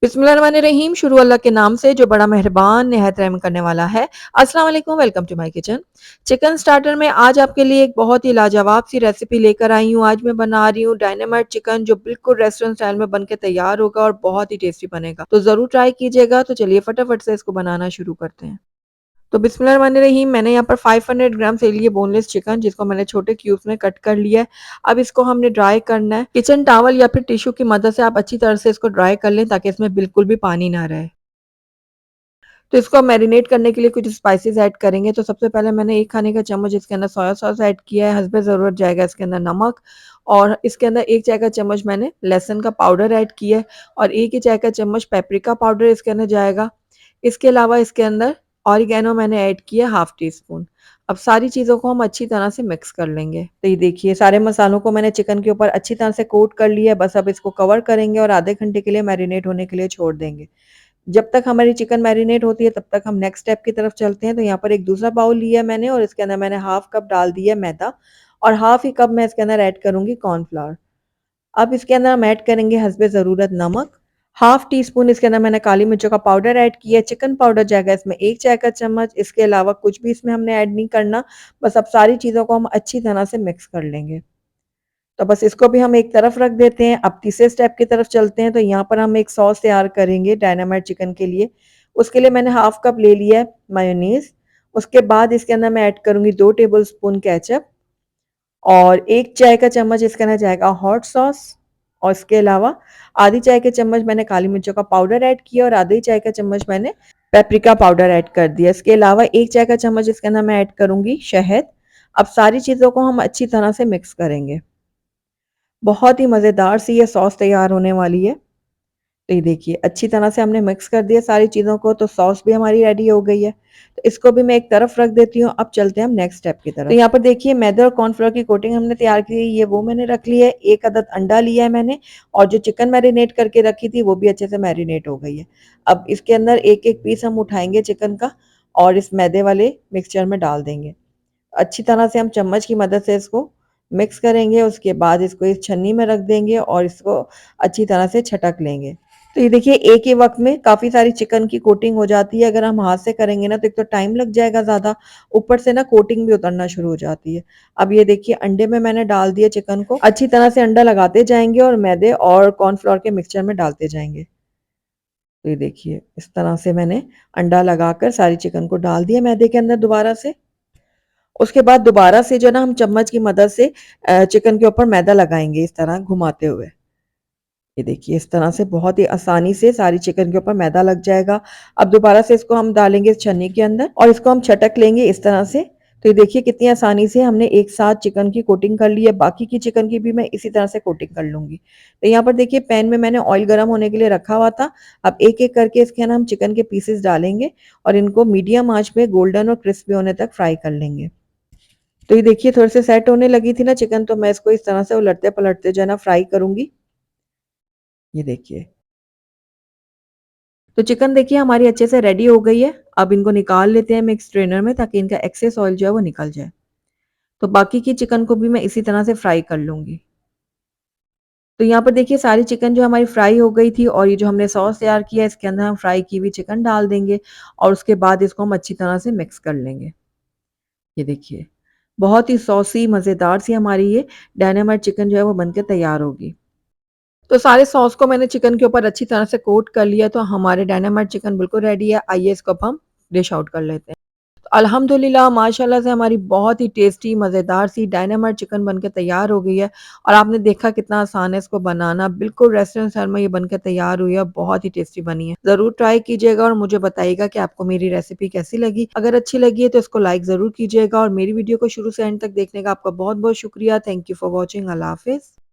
बिस्मिल्लाहिर्रहमानिर्रहीम। शुरू अल्लाह के नाम से जो बड़ा मेहरबान निहायत रहम करने वाला है। अस्सलाम वालेकुम, welcome to my kitchen. Chicken starter में आज आपके लिए एक बहुत ही लाजवाब सी रेसिपी लेकर आई हूँ। आज मैं बना रही हूँ डायनामाइट चिकन, जो बिल्कुल रेस्टोरेंट स्टाइल में बन के तैयार होगा और बहुत ही टेस्टी बनेगा। तो ज़रूर ट्राई कीजिएगा। तो चलिए फटाफट से इसको बनाना शुरू करते हैं। तो बिस्मिल्लाहिर्रहमानिर्रहीम, मैंने यहाँ पर 500 ग्राम ले लिए बोनलेस चिकन, जिसको मैंने छोटे क्यूब्स में कट कर लिया है। अब इसको हमने ड्राई करना है। किचन टॉवल या फिर टिश्यू की मदद से आप अच्छी तरह से इसको ड्राई कर लें, ताकि इसमें बिल्कुल भी पानी ना रहे। तो इसको मैरिनेट करने के लिए कुछ स्पाइसेस ऐड करेंगे। तो सबसे पहले मैंने 1 खाने का चम्मच इसके अंदर सोया सॉस ऐड किया है। हस्बे ज़रूरत जाएगा इसके अंदर नमक, और इसके अंदर 1 चाय का चम्मच मैंने लहसुन का पाउडर ऐड किया है, और 1 ही चाय का चम्मच पेपरिका पाउडर इसके अंदर जाएगा। इसके अलावा इसके अंदर ऑरिगेनो मैंने ऐड किया हाफ टी स्पून। अब सारी चीज़ों को हम अच्छी तरह से मिक्स कर लेंगे। तो ये देखिए, सारे मसालों को मैंने चिकन के ऊपर अच्छी तरह से कोट कर लिया है। बस अब इसको कवर करेंगे और आधे घंटे के लिए मैरिनेट होने के लिए छोड़ देंगे। जब तक हमारी चिकन मैरिनेट होती है, तब तक हम नेक्स्ट स्टेप की तरफ चलते हैं। तो यहाँ पर एक दूसरा बाउल लिया मैंने, और इसके अंदर मैंने हाफ कप डाल दिया मैदा, और हाफ ही कप मैं इसके अंदर ऐड करूंगी कॉर्नफ्लावर। अब इसके अंदर हम ऐड करेंगे हस्बे ज़रूरत नमक। हाफ टी स्पून इसके अंदर मैंने काली मिर्चों का पाउडर ऐड किया है। चिकन पाउडर जाएगा इसमें 1 चाय का चम्मच। इसके अलावा कुछ भी इसमें हमने ऐड नहीं करना। बस अब सारी चीज़ों को हम अच्छी तरह से मिक्स कर लेंगे। तो बस इसको भी हम एक तरफ रख देते हैं। अब तीसरे स्टेप की तरफ चलते हैं। तो यहाँ पर हम एक सॉस तैयार करेंगे डायनामाइट चिकन के लिए। उसके लिए मैंने हाफ कप ले लिया है मायोनीज। उसके बाद इसके अंदर मैं ऐड करूंगी 2 टेबल स्पून केचप, और 1 चाय का चम्मच इसके अंदर जाएगा हॉट सॉस, और इसके अलावा आधी चाय के चम्मच मैंने काली मिर्चों का पाउडर ऐड किया, और आधी चाय का चम्मच मैंने पेपरिका पाउडर ऐड कर दिया। इसके अलावा 1 चाय का चम्मच इसके अंदर मैं ऐड करूंगी शहद। अब सारी चीज़ों को हम अच्छी तरह से मिक्स करेंगे। बहुत ही मज़ेदार सी ये सॉस तैयार होने वाली है। तो ये देखिए, अच्छी तरह से हमने मिक्स कर दिया सारी चीज़ों को, तो सॉस भी हमारी रेडी हो गई है। तो इसको भी मैं एक तरफ रख देती हूँ। अब चलते हैं हम नेक्स्ट स्टेप की तरफ। तो यहाँ पर देखिए, मैदे और कॉर्नफ्लोर की कोटिंग हमने तैयार की है, ये वो मैंने रख ली है। 1 अदद अंडा लिया है मैंने, और जो चिकन मैरिनेट करके रखी थी वो भी अच्छे से मैरिनेट हो गई है। अब इसके अंदर एक-एक पीस हम उठाएँगे चिकन का, और इस मैदे वाले मिक्सचर में डाल देंगे। अच्छी तरह से हम चम्मच की मदद से इसको मिक्स करेंगे। उसके बाद इसको इस छन्नी में रख देंगे, और इसको अच्छी तरह से छटक लेंगे। तो ये देखिए, एक ही वक्त में काफ़ी सारी चिकन की कोटिंग हो जाती है। अगर हम हाथ से करेंगे ना, तो एक तो टाइम लग जाएगा ज़्यादा, ऊपर से ना कोटिंग भी उतरना शुरू हो जाती है। अब ये देखिए, अंडे में मैंने डाल दिया चिकन को। अच्छी तरह से अंडा लगाते जाएंगे और मैदे और कॉर्नफ्लोर के मिक्सचर में डालते जाएंगे। तो ये देखिए, इस तरह से मैंने अंडा लगाकर सारी चिकन को डाल दिया मैदे के अंदर दोबारा से। उसके बाद दोबारा से जो है ना, हम चम्मच की मदद से चिकन के ऊपर मैदा लगाएंगे, इस तरह घुमाते हुए। ये देखिए, इस तरह से बहुत ही आसानी से सारी चिकन के ऊपर मैदा लग जाएगा। अब दोबारा से इसको हम डालेंगे इस छन्नी के अंदर, और इसको हम छटक लेंगे इस तरह से। तो ये देखिए, कितनी आसानी से हमने एक साथ चिकन की कोटिंग कर ली है। बाकी की चिकन की भी मैं इसी तरह से कोटिंग कर लूँगी। तो यहाँ पर देखिए, पैन में मैंने ऑयल गरम होने के लिए रखा हुआ था। अब एक-एक करके इसके ना हम चिकन के पीसेस डालेंगे, और इनको मीडियम आँच पे गोल्डन और क्रिस्पी होने तक फ्राई कर लेंगे। तो ये देखिए, थोड़े से सेट होने लगी थी ना चिकन, तो मैं इसको इस तरह से उलटते-पलटते जो है ना फ्राई करूँगी। ये देखिए। तो चिकन देखिए हमारी अच्छे से रेडी हो गई है। अब इनको निकाल लेते हैं मिक्स स्ट्रेनर में, ताकि इनका एक्सेस ऑयल जो है वो निकल जाए। तो बाकी की चिकन को भी मैं इसी तरह से फ्राई कर लूँगी। तो यहाँ पर देखिए, सारी चिकन जो हमारी फ्राई हो गई थी, और ये जो हमने सॉस तैयार किया है, इसके अंदर हम फ्राई की हुई चिकन डाल देंगे, और उसके बाद इसको हम अच्छी तरह से मिक्स कर लेंगे। ये देखिए, बहुत ही सॉसी मज़ेदार सी हमारी ये डायनामाइट चिकन जो है वो बनके तैयार होगी। तो सारे सॉस को मैंने चिकन के ऊपर अच्छी तरह से कोट कर लिया, तो हमारे डायनामाइट चिकन बिल्कुल रेडी है। आइए इसको अब हम डिश आउट कर लेते हैं। तो अल्हम्दुलिल्लाह, माशाल्लाह से हमारी बहुत ही टेस्टी मज़ेदार सी डायनामाइट चिकन बनके तैयार हो गई है, और आपने देखा कितना आसान है इसको बनाना। बिल्कुल रेस्टोरेंट स्टाइल में ये बनके तैयार हुई है, बहुत ही टेस्टी बनी है। ज़रूर ट्राई कीजिएगा, और मुझे बताइएगा कि आपको मेरी रेसिपी कैसी लगी। अगर अच्छी लगी है तो इसको लाइक ज़रूर कीजिएगा, और मेरी वीडियो को शुरू से एंड तक देखने का आपका बहुत-बहुत शुक्रिया। Thank you for watching. अल्लाह हाफ़िज़।